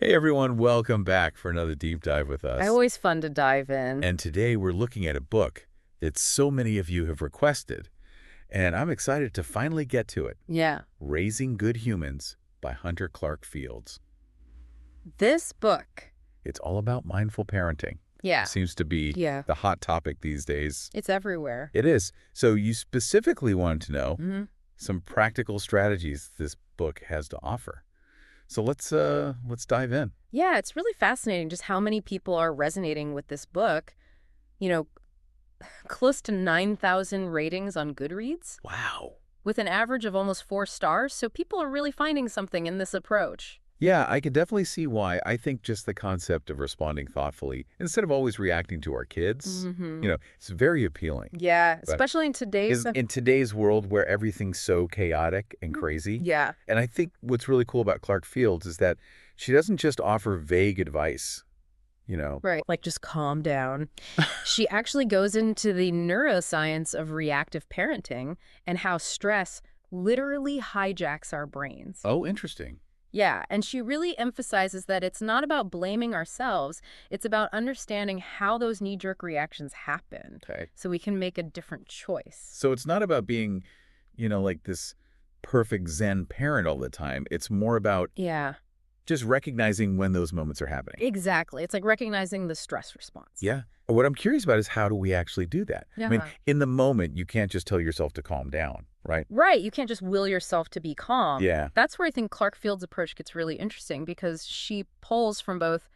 Hey everyone, welcome back for another deep dive with us. Always fun to dive in. And today we're looking at a book that so many of you have requested, and I'm excited to finally get to it. Yeah. Raising Good Humans by Hunter Clarke-Fields. This book. It's all about mindful parenting. Yeah. Seems to be the hot topic these days. It's everywhere. It is. So you specifically wanted to know Mm-hmm. some practical strategies this book has to offer. So let's dive in. Yeah, it's really fascinating just how many people are resonating with this book. You know, close to 9,000 ratings on Goodreads Wow. with an average of almost 4 stars. So people are really finding something in this approach. Yeah, I can definitely see why. I think just the concept of responding thoughtfully instead of always reacting to our kids, it's very appealing. Yeah, But especially in today's... in today's world where everything's so chaotic and crazy. Yeah. And I think what's really cool about Clarke-Fields is that she doesn't just offer vague advice, Right. Like, just calm down. She actually goes into the neuroscience of reactive parenting and how stress literally hijacks our brains. Oh, interesting. Yeah, and she really emphasizes that it's not about blaming ourselves. It's about understanding how those knee-jerk reactions happen Okay. so we can make a different choice. So it's not about being, like this perfect Zen parent all the time. It's more about Yeah, just recognizing when those moments are happening. exactly. It's like recognizing the stress response. Yeah. What I'm curious about is how do we actually do that? I mean, Yeah. in the moment, you can't just tell yourself to calm down, right? Right, you can't just will yourself to be calm. Yeah. That's where I think Clarke-Fields' approach gets really interesting because she pulls from both,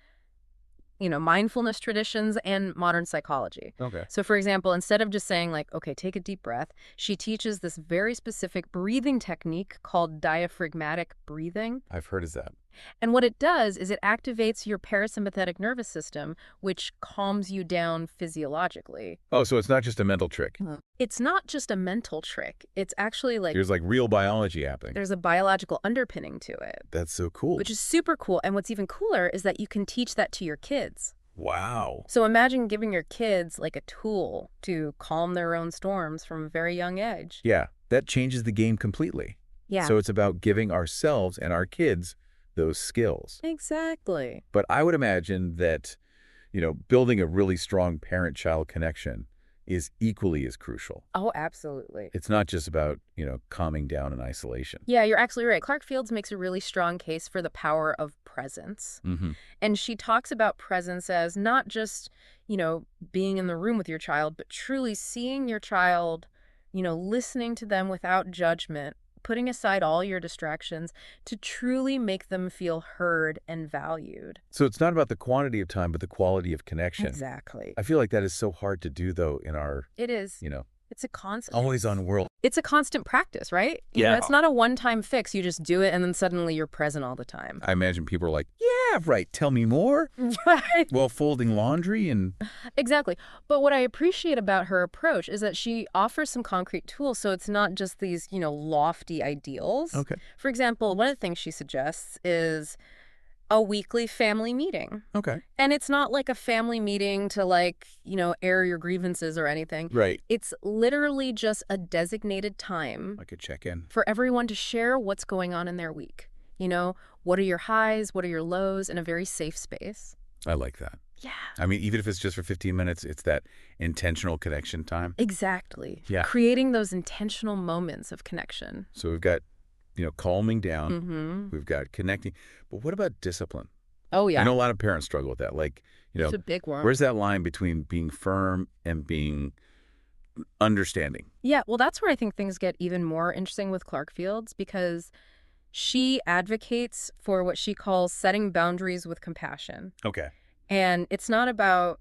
mindfulness traditions and modern psychology. Okay. So, for example, instead of just saying, like, okay, take a deep breath, she teaches this very specific breathing technique called diaphragmatic breathing. I've heard of that. And what it does is it activates your parasympathetic nervous system, which calms you down physiologically. Oh, so it's not just a mental trick. It's not just a mental trick. It's actually like There's like real biology happening. there's a biological underpinning to it, That's so cool. which is super cool. And what's even cooler is that you can teach that to your kids. Wow. So imagine giving your kids like a tool to calm their own storms from a very young age. Yeah, that changes the game completely. Yeah. So it's about giving ourselves and our kids those skills. Exactly. But I would imagine that, building a really strong parent-child connection is equally as crucial. Oh, absolutely. It's not just about, calming down in isolation. Yeah, you're absolutely right. Clarke-Fields makes a really strong case for the power of presence. Mm-hmm. And she talks about presence as not just, being in the room with your child, but truly seeing your child, listening to them without judgment, putting aside all your distractions to truly make them feel heard and valued. So it's not about the quantity of time, but the quality of connection. Exactly. I feel like that is so hard to do, though, in our, It is. It's a constant. always on world. It's a constant practice, right? It's not a one-time fix. You just do it and then suddenly you're present all the time. I imagine people are like, yeah, right, tell me more. Right. While folding laundry and... Exactly. But what I appreciate about her approach is that she offers some concrete tools, so it's not just these, lofty ideals. Okay. For example, one of the things she suggests is a weekly family meeting. Okay. And it's not like a family meeting to air your grievances or anything. Right. It's literally just a designated time Like a check-in. for everyone to share what's going on in their week. What are your highs, what are your lows in a very safe space. I like that. Yeah. I mean, even if it's just for 15 minutes, it's that intentional connection time. Exactly. Yeah. Creating those intentional moments of connection. So we've got, calming down. Mm-hmm. We've got connecting. But what about discipline? Oh, yeah. I know a lot of parents struggle with that. Like, It's a big one. where's that line between being firm and being understanding? Yeah, well, that's where I think things get even more interesting with Clarke-Fields because she advocates for what she calls setting boundaries with compassion. Okay. And it's not about,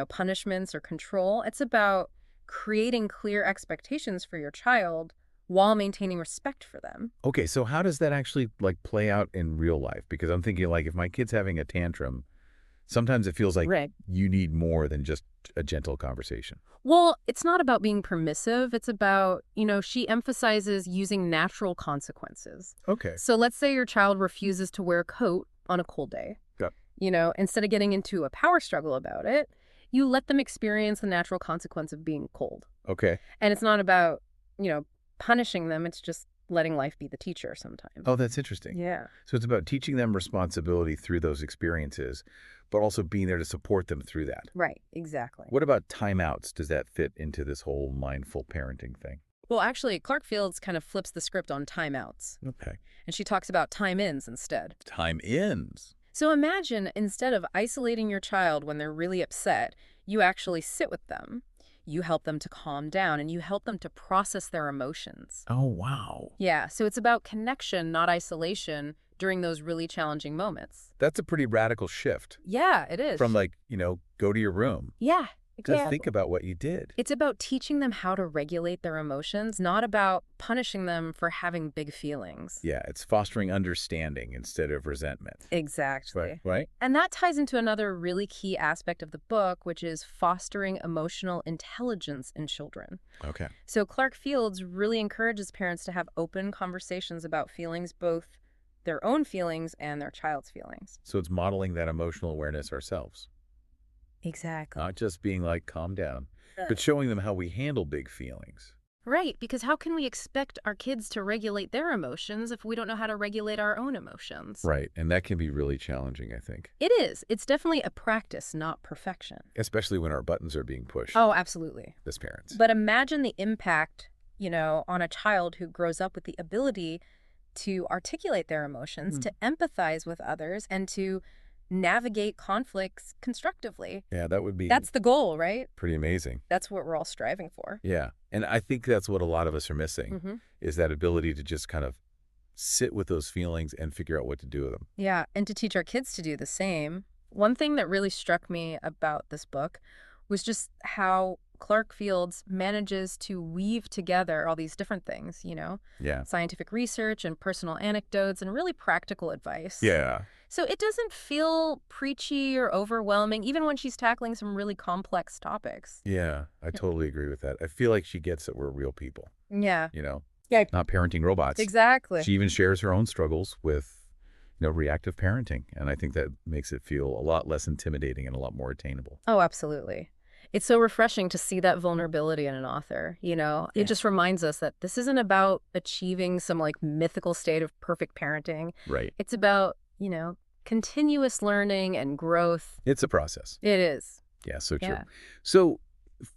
punishments or control. It's about creating clear expectations for your child while maintaining respect for them. Okay, so how does that actually, play out in real life? Because I'm thinking, if my kid's having a tantrum, sometimes it feels like Right. you need more than just a gentle conversation. Well, it's not about being permissive. It's about, she emphasizes using natural consequences. Okay. So let's say your child refuses to wear a coat on a cold day. Yeah. Instead of getting into a power struggle about it, you let them experience the natural consequence of being cold. Okay. And it's not about, punishing them. It's just, letting life be the teacher sometimes. Oh, that's interesting. Yeah. So it's about teaching them responsibility through those experiences, but also being there to support them through that. Right, exactly. What about timeouts? Does that fit into this whole mindful parenting thing? Well, actually, Clarke-Fields kind of flips the script on timeouts, Okay. and she talks about time-ins instead. Time ends. So imagine instead of isolating your child when they're really upset, you actually sit with them. You help them to calm down, and you help them to process their emotions. Oh, wow. Yeah, so it's about connection, not isolation, during those really challenging moments. That's a pretty radical shift Yeah, it is. from like, go to your room Yeah, to exactly. think about what you did. It's about teaching them how to regulate their emotions, not about punishing them for having big feelings. Yeah, it's fostering understanding instead of resentment. Exactly. Right? And that ties into another really key aspect of the book, which is fostering emotional intelligence in children. Okay. So Clarke-Fields really encourages parents to have open conversations about feelings, both their own feelings and their child's feelings. So it's modeling that emotional awareness ourselves, Exactly. not just being like, calm down, but showing them how we handle big feelings. Right, because how can we expect our kids to regulate their emotions if we don't know how to regulate our own emotions? Right. And that can be really challenging, I think, It is. It's definitely a practice, not perfection. especially when our buttons are being pushed Oh, absolutely. as parents. But imagine the impact, on a child who grows up with the ability to articulate their emotions, to empathize with others, and to navigate conflicts constructively. Yeah, that would be That's the goal, right? pretty amazing. That's what we're all striving for. Yeah. And I think that's what a lot of us are missing Mm-hmm. is that ability to just kind of sit with those feelings and figure out what to do with them. Yeah, and to teach our kids to do the same. One thing that really struck me about this book was just how Clarke-Fields manages to weave together all these different things, Yeah. scientific research and personal anecdotes and really practical advice. Yeah. So it doesn't feel preachy or overwhelming, even when she's tackling some really complex topics. Yeah. I totally agree with that. I feel like she gets that we're real people, Yeah. Yeah. Not parenting robots. Exactly. She even shares her own struggles with, reactive parenting. And I think that makes it feel a lot less intimidating and a lot more attainable. Oh, absolutely. It's so refreshing to see that vulnerability in an author, It just reminds us that this isn't about achieving some mythical state of perfect parenting. Right. It's about, continuous learning and growth. It's a process. It is. Yeah, so true. Yeah. So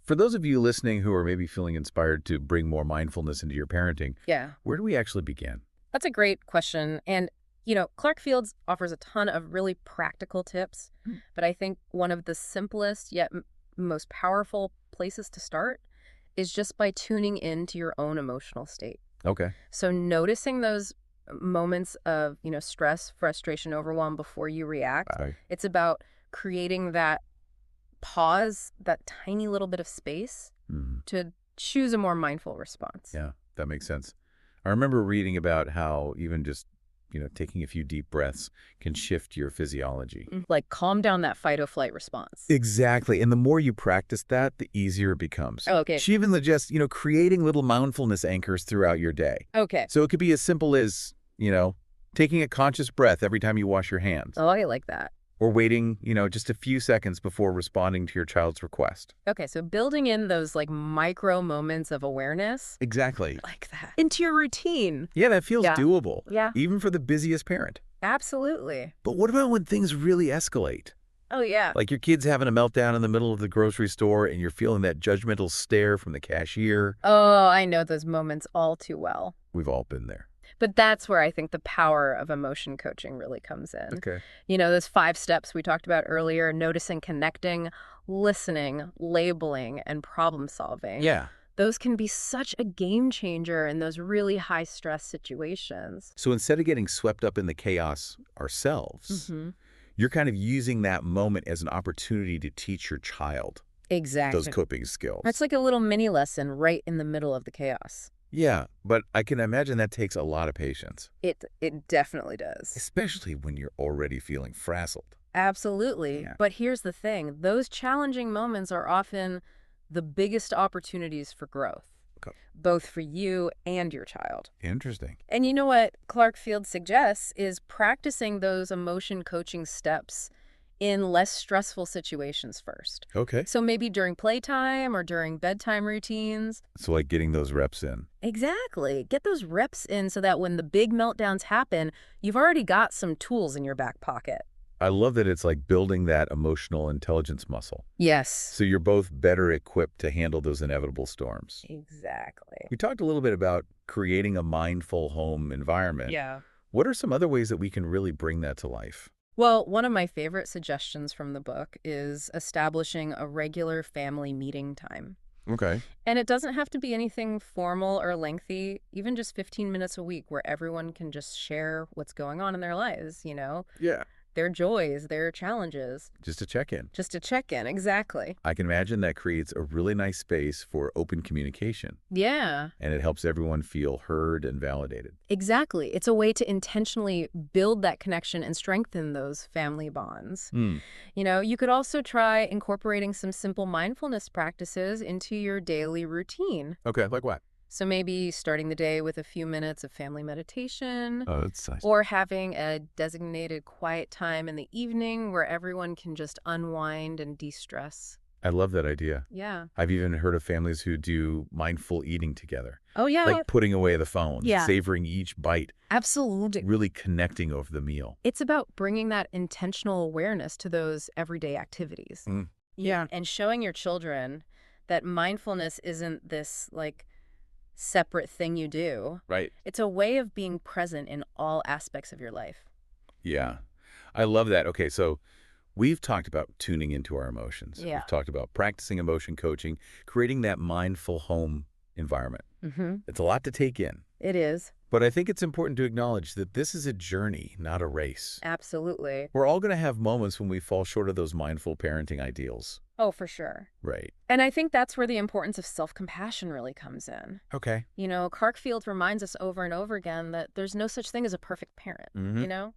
for those of you listening who are maybe feeling inspired to bring more mindfulness into your parenting, Yeah. where do we actually begin? That's a great question. And, Clarke-Fields offers a ton of really practical tips, but I think one of the simplest yet most powerful places to start is just by tuning into your own emotional state. Okay. So noticing those moments of, stress, frustration, overwhelm before you react. It's about creating that pause, that tiny little bit of space to choose a more mindful response. Yeah, that makes sense. I remember reading about how even just, taking a few deep breaths can shift your physiology. Like calm down that fight or flight response. Exactly. And the more you practice that, the easier it becomes. Oh, okay. She even suggests, creating little mindfulness anchors throughout your day. Okay. So it could be as simple as, taking a conscious breath every time you wash your hands. Oh, I like that. Or waiting, just a few seconds before responding to your child's request. Okay, so building in those micro moments of awareness. Exactly. Like that. Into your routine. Yeah, that feels doable. Yeah. Even for the busiest parent. Absolutely. But what about when things really escalate? Oh, yeah. Like your kid's having a meltdown in the middle of the grocery store and you're feeling that judgmental stare from the cashier. Oh, I know those moments all too well. We've all been there. But that's where I think the power of emotion coaching really comes in. Okay. Those 5 steps we talked about earlier, noticing, connecting, listening, labeling, and problem solving. Yeah. Those can be such a game changer in those really high stress situations. So instead of getting swept up in the chaos ourselves, you're kind of using that moment as an opportunity to teach your child Exactly. those coping skills. It's like a little mini lesson right in the middle of the chaos. Yeah, but I can imagine that takes a lot of patience. It definitely does. Especially when you're already feeling frazzled. Absolutely. Yeah. But here's the thing. Those challenging moments are often the biggest opportunities for growth, both for you and your child. Interesting. And you know what Clarke-Fields suggests is practicing those emotion coaching steps in less stressful situations first. Okay. So maybe during playtime or during bedtime routines. So like getting those reps in. Exactly. Get those reps in so that when the big meltdowns happen, you've already got some tools in your back pocket. I love that it's like building that emotional intelligence muscle. Yes. So you're both better equipped to handle those inevitable storms. Exactly. We talked a little bit about creating a mindful home environment. Yeah. What are some other ways that we can really bring that to life? Well, one of my favorite suggestions from the book is establishing a regular family meeting time. Okay. And it doesn't have to be anything formal or lengthy, even just 15 minutes a week where everyone can just share what's going on in their lives, Yeah. their joys, their challenges. Just to check in. Just to check in, exactly. I can imagine that creates a really nice space for open communication, Yeah, and it helps everyone feel heard and validated. exactly. It's a way to intentionally build that connection and strengthen those family bonds. Hmm. You could also try incorporating some simple mindfulness practices into your daily routine. Okay, like what? So maybe starting the day with a few minutes of family meditation, Oh, that's nice. or having a designated quiet time in the evening where everyone can just unwind and de-stress. I love that idea. Yeah. I've even heard of families who do mindful eating together, Oh, yeah. like putting away the phone, Yeah. savoring each bite, Absolutely. really connecting over the meal. It's about bringing that intentional awareness to those everyday activities. Mm. Yeah. And showing your children that mindfulness isn't this, separate thing you do. Right. It's a way of being present in all aspects of your life. Yeah. I love that. Okay, so we've talked about tuning into our emotions. Yeah. We've talked about practicing emotion coaching, creating that mindful home environment. Mm-hmm. It's a lot to take in. It is. But I think it's important to acknowledge that this is a journey, not a race. Absolutely. We're all going to have moments when we fall short of those mindful parenting ideals. Oh, for sure. Right. And I think that's where the importance of self-compassion really comes in. Okay. Clarke-Fields reminds us over and over again that there's no such thing as a perfect parent, Mm-hmm.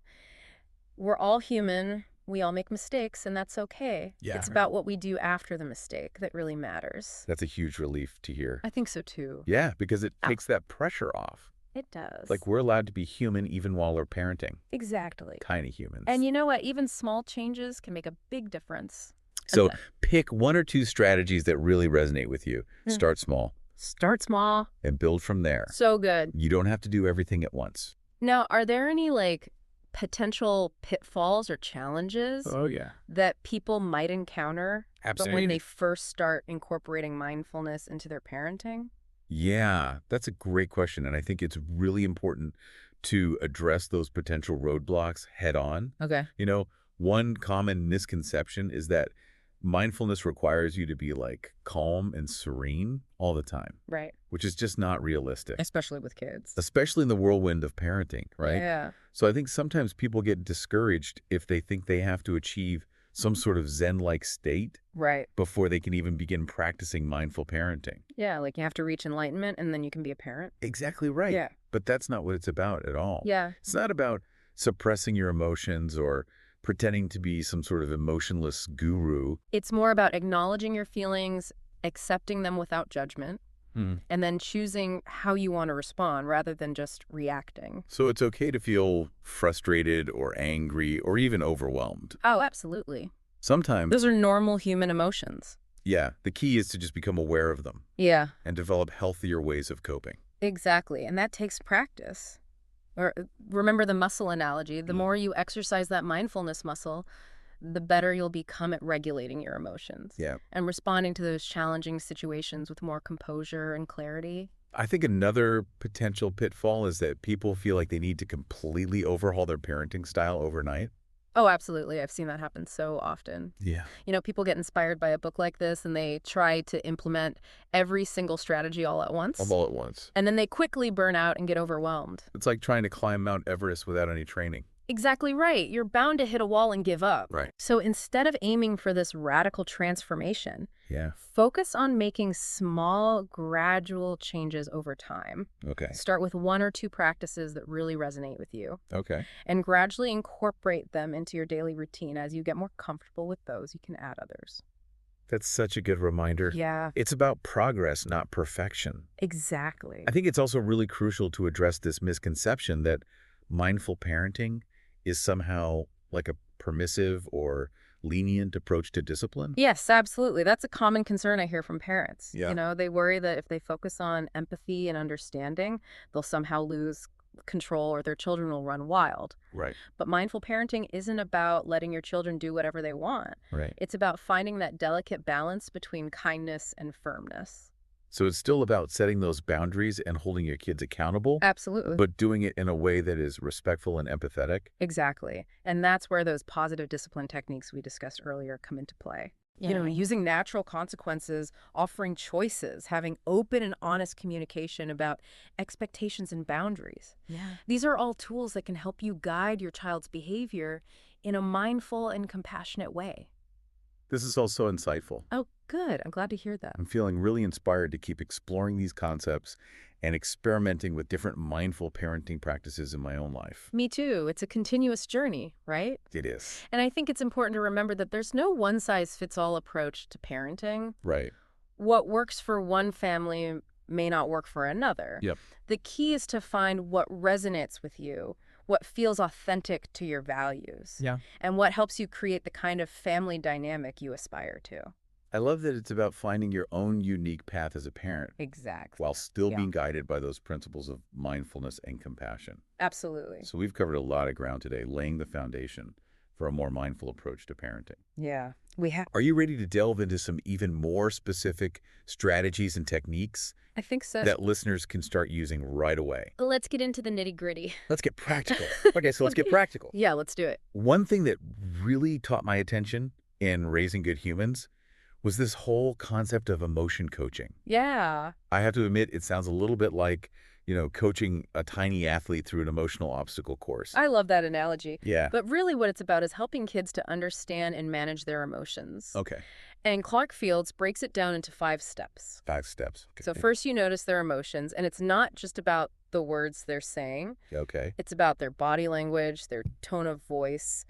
We're all human, we all make mistakes, and that's okay. Yeah. It's about what we do after the mistake that really matters. That's a huge relief to hear. I think so too. Yeah, because it takes that pressure off. It does. Like we're allowed to be human even while we're parenting. Exactly. Tiny humans. And you know what? Even small changes can make a big difference. So pick one or two strategies that really resonate with you. Start small Start small. and build from there. So good. You don't have to do everything at once. Now, are there any potential pitfalls or challenges Yeah. that people might encounter Absolutely. when they first start incorporating mindfulness into their parenting? Yeah, that's a great question. And I think it's really important to address those potential roadblocks head on. Okay. One common misconception is that mindfulness requires you to be calm and serene all the time, Right. which is just not realistic, Especially with kids. especially in the whirlwind of parenting, right? Yeah. So I think sometimes people get discouraged if they think they have to achieve some sort of Zen-like state Right. before they can even begin practicing mindful parenting. Yeah, you have to reach enlightenment and then you can be a parent. Exactly right. Yeah. But that's not what it's about at all. Yeah. It's not about suppressing your emotions or pretending to be some sort of emotionless guru. It's more about acknowledging your feelings, accepting them without judgment, and then choosing how you want to respond rather than just reacting. So it's okay to feel frustrated or angry or even overwhelmed. Oh, absolutely. Sometimes, Those are normal human emotions. yeah, the key is to just become aware of them Yeah, and develop healthier ways of coping. exactly. And that takes practice. Or remember the muscle analogy. The more you exercise that mindfulness muscle, the better you'll become at regulating your emotions. Yeah. And responding to those challenging situations with more composure and clarity. I think another potential pitfall is that people feel like they need to completely overhaul their parenting style overnight. Oh, absolutely. I've seen that happen so often. Yeah. People get inspired by a book like this and they try to implement every single strategy all at once. All at once. And then they quickly burn out and get overwhelmed. It's like trying to climb Mount Everest without any training. Exactly right. You're bound to hit a wall and give up. Right. So instead of aiming for this radical transformation, Yeah. focus on making small, gradual changes over time. Okay. Start with one or two practices that really resonate with you, Okay. and gradually incorporate them into your daily routine. As you get more comfortable with those, you can add others. That's such a good reminder. Yeah, It's about progress, not perfection. exactly. I think it's also really crucial to address this misconception that mindful parenting is somehow like a permissive or lenient approach to discipline? Yes, absolutely. That's a common concern I hear from parents. Yeah. They worry that if they focus on empathy and understanding, they'll somehow lose control or their children will run wild. Right. But mindful parenting isn't about letting your children do whatever they want. Right. It's about finding that delicate balance between kindness and firmness. So it's still about setting those boundaries and holding your kids accountable, Absolutely. but doing it in a way that is respectful and empathetic. Exactly. And that's where those positive discipline techniques we discussed earlier come into play. Yeah. Using natural consequences, offering choices, having open and honest communication about expectations and boundaries. Yeah. These are all tools that can help you guide your child's behavior in a mindful and compassionate way. This is all so insightful. Oh, good. I'm glad to hear that. I'm feeling really inspired to keep exploring these concepts and experimenting with different mindful parenting practices in my own life. Me too. It's a continuous journey, right? It is. And I think it's important to remember that there's no one-size-fits-all approach to parenting. Right. What works for one family may not work for another. Yep. The key is to find what resonates with you, what feels authentic to your values, Yeah. and what helps you create the kind of family dynamic you aspire to. I love that it's about finding your own unique path as a parent Exactly. while still Yeah. being guided by those principles of mindfulness and compassion. Absolutely. So we've covered a lot of ground today, laying the foundation for a more mindful approach to parenting. Yeah, we have. Are you ready to delve into some even more specific strategies and techniques I think so. that listeners can start using right away? Let's get into the nitty-gritty. Let's get practical. Okay, so let's get practical. Yeah, let's do it. One thing that really caught my attention in Raising Good Humans was this whole concept of emotion coaching. Yeah. I have to admit, it sounds a little bit like, coaching a tiny athlete through an emotional obstacle course. I love that analogy. Yeah. But really what it's about is helping kids to understand and manage their emotions. Okay. And Clarke-Fields breaks it down into 5 steps. 5 steps. Okay. So first you notice their emotions, and it's not just about the words they're saying. Okay. It's about their body language, their tone of voice,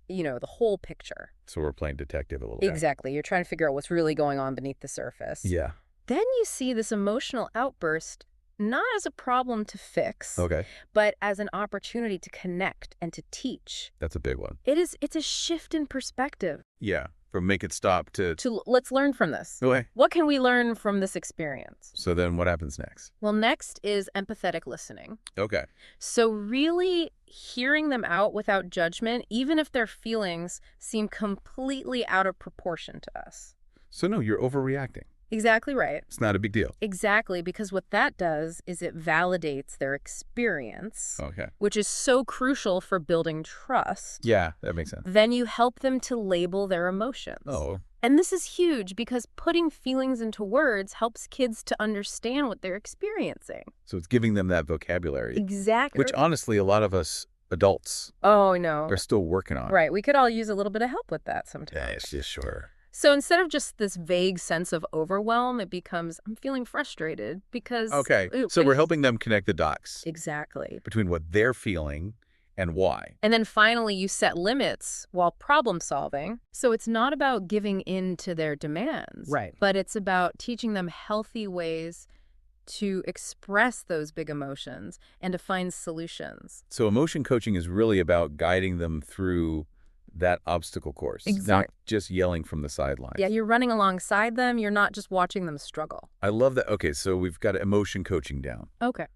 the whole picture. So we're playing detective a little bit. Exactly. You're trying to figure out what's really going on beneath the surface. Yeah. Then you see this emotional outburst not as a problem to fix, Okay. but as an opportunity to connect and to teach. That's a big one. It's a shift in perspective. Yeah. From make it stop to... Let's learn from this. Okay. What can we learn from this experience? So then what happens next? Well, next is empathetic listening. Okay. So really hearing them out without judgment, even if their feelings seem completely out of proportion to us. So no, you're overreacting. Exactly right. It's not a big deal. Exactly, because what that does is it validates their experience, Okay. which is so crucial for building trust. Yeah, that makes sense. Then you help them to label their emotions. Oh, And this is huge because putting feelings into words helps kids to understand what they're experiencing. so it's giving them that vocabulary, Exactly. which honestly, a lot of us adults Oh, no. are still working on. Right. We could all use a little bit of help with that sometimes. Yeah, it's just sure. So instead of just this vague sense of overwhelm, it becomes, I'm feeling frustrated because... Okay, Ooh, so we're helping them connect the dots Exactly. between what they're feeling and why. And then finally, you set limits while problem solving. So it's not about giving in to their demands. Right. But it's about teaching them healthy ways to express those big emotions and to find solutions. So emotion coaching is really about guiding them through that obstacle course, not Exact- just yelling from the sidelines. Yeah, you're running alongside them. You're not just watching them struggle. I love that. Okay, so we've got emotion coaching down. Okay.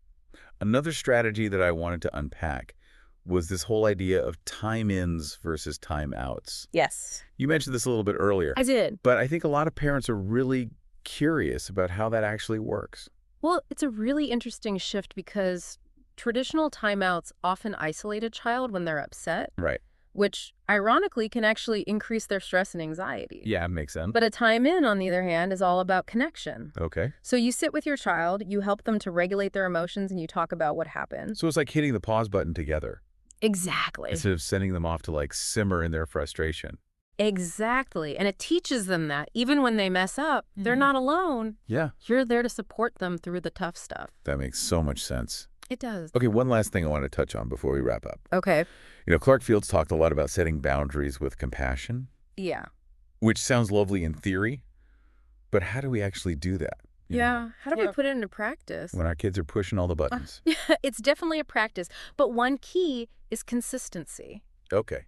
Another strategy that I wanted to unpack was this whole idea of time-ins versus time-outs. Yes. You mentioned this a little bit earlier, I did. but I think a lot of parents are really curious about how that actually works. Well, it's a really interesting shift because traditional timeouts often isolate a child when they're upset, Right. which ironically can actually increase their stress and anxiety. Yeah, makes sense. But a time in, on the other hand, is all about connection. Okay. So you sit with your child, you help them to regulate their emotions, and you talk about what happened. So it's like hitting the pause button together Exactly. instead of sending them off to like simmer in their frustration. Exactly. And it teaches them that even when they mess up, they're Mhm. not alone. Yeah, You're there to support them through the tough stuff. that makes so much sense. It does. Okay, one last thing I want to touch on before we wrap up. Okay. Clarke-Fields talked a lot about setting boundaries with compassion, Yeah. which sounds lovely in theory, but how do we actually do that? You know, Yeah. How do we Yeah. put it into practice? when our kids are pushing all the buttons. It's definitely a practice. But one key is consistency. Okay.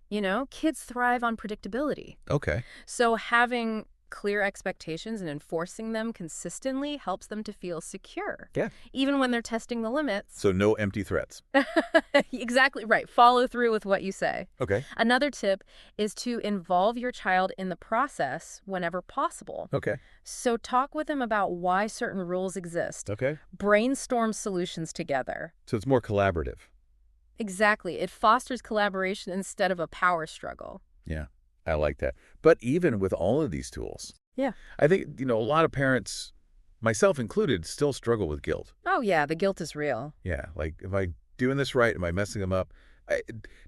Kids thrive on predictability. Okay. So having clear expectations and enforcing them consistently helps them to feel secure, Yeah. even when they're testing the limits. So no empty threats. Exactly right. Follow through with what you say. Okay. Another tip is to involve your child in the process whenever possible. Okay. So talk with them about why certain rules exist. Okay. Brainstorm solutions together. So it's more collaborative. Exactly. It fosters collaboration instead of a power struggle. Yeah. I like that. But even with all of these tools, Yeah. I think, a lot of parents, myself included, still struggle with guilt. Oh, yeah, the guilt is real. Yeah. Like, am I doing this right? Am I messing them up?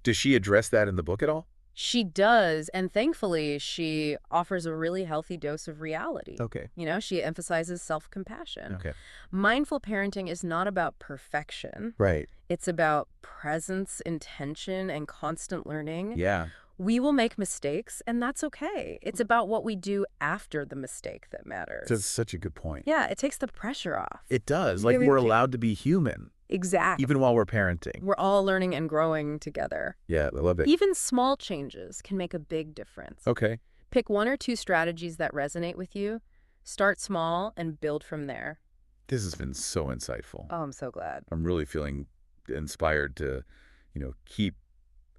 Does she address that in the book at all? She does, and thankfully, she offers a really healthy dose of reality. Okay. She emphasizes self-compassion. Okay. Mindful parenting is not about perfection. Right. It's about presence, intention, and constant learning. Yeah. We will make mistakes, and that's okay. It's about what we do after the mistake that matters. That's such a good point. Yeah, it takes the pressure off. It does. Like, Really we're do. allowed to be human, Exactly. even while we're parenting. We're all learning and growing together. Yeah, I love it. Even small changes can make a big difference. Okay. Pick 1 or 2 strategies that resonate with you. Start small and build from there. This has been so insightful. Oh, I'm so glad. I'm really feeling inspired to, keep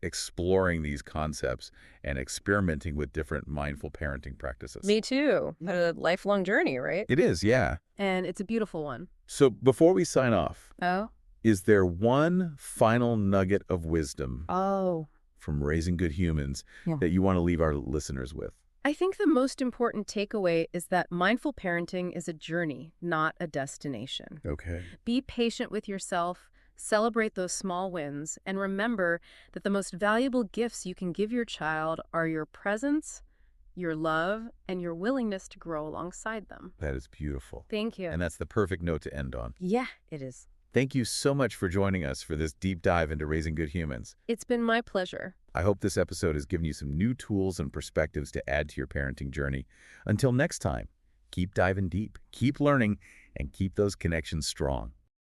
exploring these concepts and experimenting with different mindful parenting practices. Me too. A lifelong journey, right? It is, yeah. And it's a beautiful one. So before we sign off, Oh? is there one final nugget of wisdom Oh. from Raising Good Humans Yeah. that you want to leave our listeners with? I think the most important takeaway is that mindful parenting is a journey, not a destination. Okay. Be patient with yourself, celebrate those small wins, and remember that the most valuable gifts you can give your child are your presence, your love, and your willingness to grow alongside them. That is beautiful. Thank you. And that's the perfect note to end on. Yeah, it is. Thank you so much for joining us for this deep dive into Raising Good Humans. It's been my pleasure. I hope this episode has given you some new tools and perspectives to add to your parenting journey. Until next time, keep diving deep, keep learning, and keep those connections strong.